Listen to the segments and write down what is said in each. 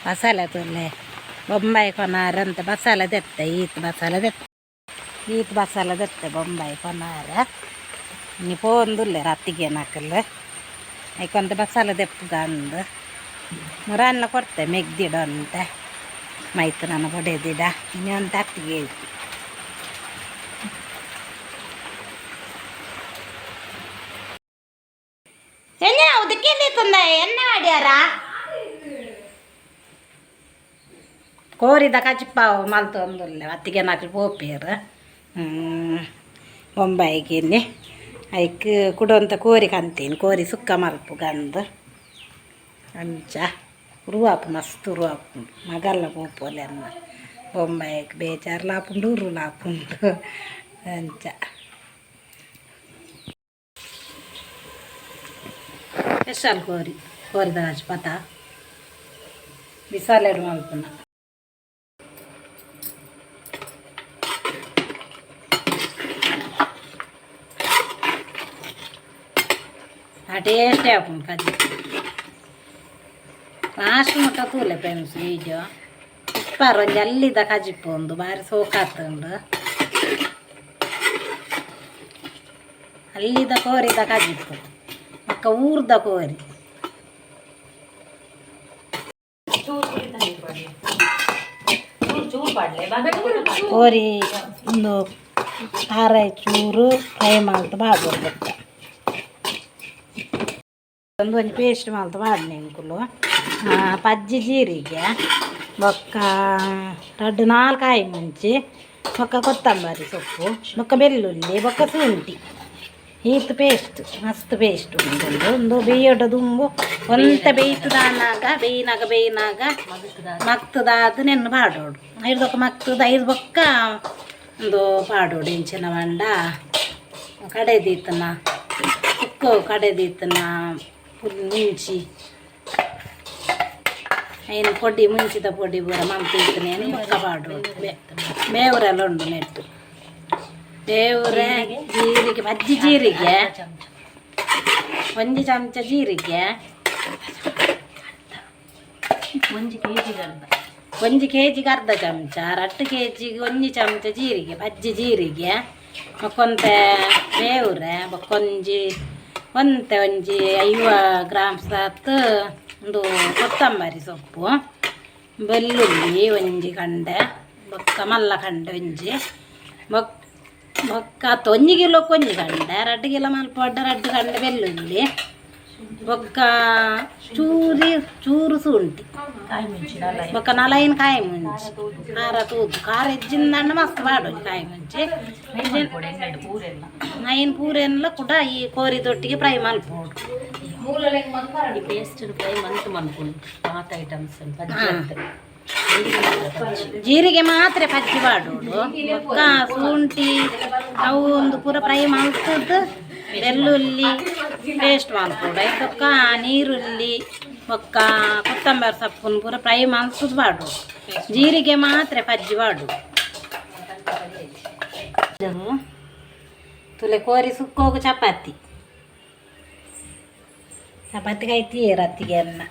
ಮಸಾಲೆ ತುಲ್ಲೆ ಬೊಂಬಾಯಿ ಕೊನಾರಂತ ಮಸಾಲೆ ತೆತ್ತೆ ಈತ್ ಮಸಾಲೆ ತೆತ್ತೆ ಬೊಂಬಾಯಿ ಕೊನಾರ ಇನ್ನು ಪೋಂದುಲ್ಲೆ ರತ್ತಿಗೆ ನಾಕಲ್ಲ ಐಕೊಂತ ಮಸಾಲೆ ತೆಪ್ಪು ಗಂದು ಮುರನ್ನ ಕೊಡ್ತೆ ಮೆಗ್ದಿಡ ಅಂತ ಮೈತು ನನ್ನ ಹೊಡೆದಿಡ ಇನ್ನು ಅಂತ ಅತ್ತಿಗೆ ಅದಕ್ಕೆ ಎಣ್ಣೆ ಮಾಡ್ಯಾರ ಕೋರಿದ ಕಚ್ಚಿಪ್ಪಾವು ಮಲ್ತೊಂದುಲ್ಲೆ ಅತ್ತಿಗೆ ನಾಲ್ಕು ಪೋಪೇರು ಬೊಂಬಾಯಿಗೆ ಐಕ್ ಕುಡುವಂಥ ಕೋರಿ ಕಂತೀನಿ ಕೋರಿ ಸುಕ್ಕ ಮಲ್ಪು ಗಂದು ಅಂಚ ಉರುವಾಪು ಮಸ್ತ್ ಉರುವಾಪು ಮಗಲ್ಲ ಪೋಪೋಲೆ ಅನ್ನ ಬೊಂಬಾಯಿಗೆ ಬೇಜಾರು ಲಾಪುಂಡು ಉರು ಲಾಪುಂಡು ಅಂಚ ಸ್ಪೆಷಲ್ ಕೋರಿದ ಹಚ್ಚ ಪತ ಬಿಸಾಲೆಡು ಮಲ್ಪುನ ಟೇಸ್ಟೇ ಹಾಕೊಂಡು ಕಜ್ಜಿ ಲಾಸ್ಟ್ ಮುಟ್ಟ ತೂಲೆ ಫ್ರೆಂಡ್ಸ್ ವೀಡಿಯೋ ಉಪ್ಪಾರು ಒಂಜಿ ಅಲ್ಲಿದ ಕಜ್ಜಿಪ್ಪೊಂದು ಬಾರಿ ಸೋಕಾತುಂಡು ಅಲ್ಲಿದ ಕೋರಿದ ಕಜ್ಜಿಪ್ಪು ಅಕ್ಕ ಊರ್ದ ಕೋರಿ ಕೋರಿ ಒಂದು ಆರೈ ಚೂರು ಫ್ರೈ ಮಾಡ್ತು ಬಾಡ್ಬೇಕು ಒಂದು ಪೇಸ್ಟ್ ಮಾಡ್ತು ಬಾಡ್ನೆ ಅಂಕುಲು ಪಜ್ಜಿ ಜೀರಿಗೆ ಬೊಕ್ಕ 2-4 ಕಾಯಿ ಮುಂಚಿ ಬೊಕ್ಕ ಕೊತ್ತಂಬರಿ ಸೊಪ್ಪು ಬೊಕ್ಕ ಬೆಳ್ಳುಳ್ಳಿ ಬೊಕ್ಕ ಶುಂಠಿ ಈತ್ ಪೇಸ್ಟ್ ಮಸ್ತ್ ಪೇಸ್ಟ್ ಒಂದು ಬೇಯೋಡ ದುಂಬು ಒಂತ ಬೇಯ್ನಾಗ ಮಕ್ತದಾದ ನೆನ್ನು ಪಾಡೋಡು ಐದೊಕ್ಕ ಮಕ್ತದ 5 ಬೊಕ್ಕ ಒಂದು ಪಾಡೋಡು ಇಂಚಿನ ಮಂಡ ಕಡೆದೀತನ ಉಕ್ಕು ಕಡೆದೀತನ ಮುಂಚಿ ಏನು ಪೊಡಿ ಮುಂಚಿದ ಪೊಡಿ ಪೂರ ಮಲ್ತಿರ್ತೇನೆ ಬೊಕ್ಕ ಪಾಡೋಡು ಬೇವರೆಲ್ಲ ಉಂಡು ನೆಟ್ಟು ಬೇವ್ರೆ ಜೀರಿಗೆ ಪಜ್ಜಿ ಜೀರಿಗೆ 1 ಚಮಚ ಜೀರಿಗೆ 1 ಕೆಜಿಗೆ ಅರ್ಧ ಚಮಚ 2 ಕೆಜಿಗೆ 1 ಚಮಚ ಜೀರಿಗೆ ಪಜ್ಜಿ ಜೀರಿಗೆ ಬೊಕ್ಕೊಂತ ಬೇವ್ರೆ ಬೊಕ್ಕೊಂಜಿ ಒಂತೆ 50 ಗ್ರಾಮ್ಸ್ ಆತು ಒಂದು ಕೊತ್ತಂಬರಿ ಸೊಪ್ಪು ಬೆಳ್ಳುಳ್ಳಿ 1 ಕಂಡೆ ಬೊಕ್ಕ ಮಲ್ಲ ಕಂಡೆ ಒಂಜಿ ಬೊಕ್ಕ 1 ಕಿಲೋಕ್ಕೆ 1 ಕಂಡೆ 2 ಕಿಲೋ ಮಲ್ಪೊಡ್ಡ 2 ಕಂಡೆ ಬೆಳ್ಳುಳ್ಳಿ ಬೊಕ್ಕ ಚೂರು ಶುಂಠಿ ಬೊಕ್ಕ 4 ಕಾಯಿ ಮುಂಚಿ ಖಾರ ತೂದು ಖಾರ ಹೆಚ್ಚಿಂದ ಮಸ್ತ್ ಮಾಡೋದು ಕಾಯಿ ಮುಂಚಿ 9 ಪೂರೆಲ್ಲ ಕೂಡ ಈ ಕೋರಿದೊಟ್ಟಿಗೆ ಫ್ರೈ ಮಲ್ಪೋಡು ಜೀರಿಗೆ ಮಾತ್ರ ಪಜ್ಜಿ ಮಾಡೋದು ಬೊಕ್ಕ ಶುಂಠಿ ಅವು ಒಂದು ಪೂರ ಫ್ರೈ ಮಾಡ್ತದ್ದು ಬೆಳ್ಳುಳ್ಳಿ ಪೇಸ್ಟ್ ಮಾಡ್ಕೊಡು ಬೊಕ್ಕ ನೀರುಳ್ಳಿ ಬೊಕ್ಕ ಕೊತ್ತಂಬರಿ ಸೊಪ್ಪನ್ನು ಪೂರ ಫ್ರೈ ಮಾಡ್ತದ್ದು ಮಾಡೋದು ಜೀರಿಗೆ ಮಾತ್ರ ಪಜ್ಜಿ ಮಾಡೋದು ತುಲೆ ಕೋರಿ ಸುಕ್ಕೋಗು ಚಪಾತಿ ಕಾಯ್ತಿ ರತ್ತಿಗೆ ಅನ್ನ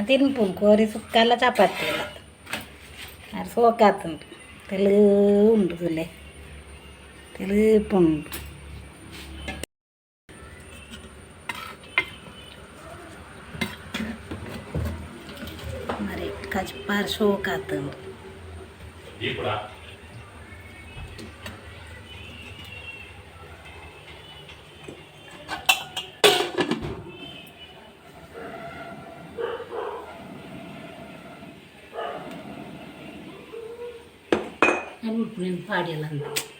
ತಿನ್ಪುಂಡು ಕೋರಿ ಸುಕ್ಕಲ್ಲ ಚಪಾತಿ ಎಲ್ಲ ಅದು ಸೋಕಾತುಂಟು ತೆಲು ಉಂಡು ತುಲೆ ತೆಲುಪುಂಡು మరి కజ్పార్ సోకాతుంది నేను పాడేయాలంటే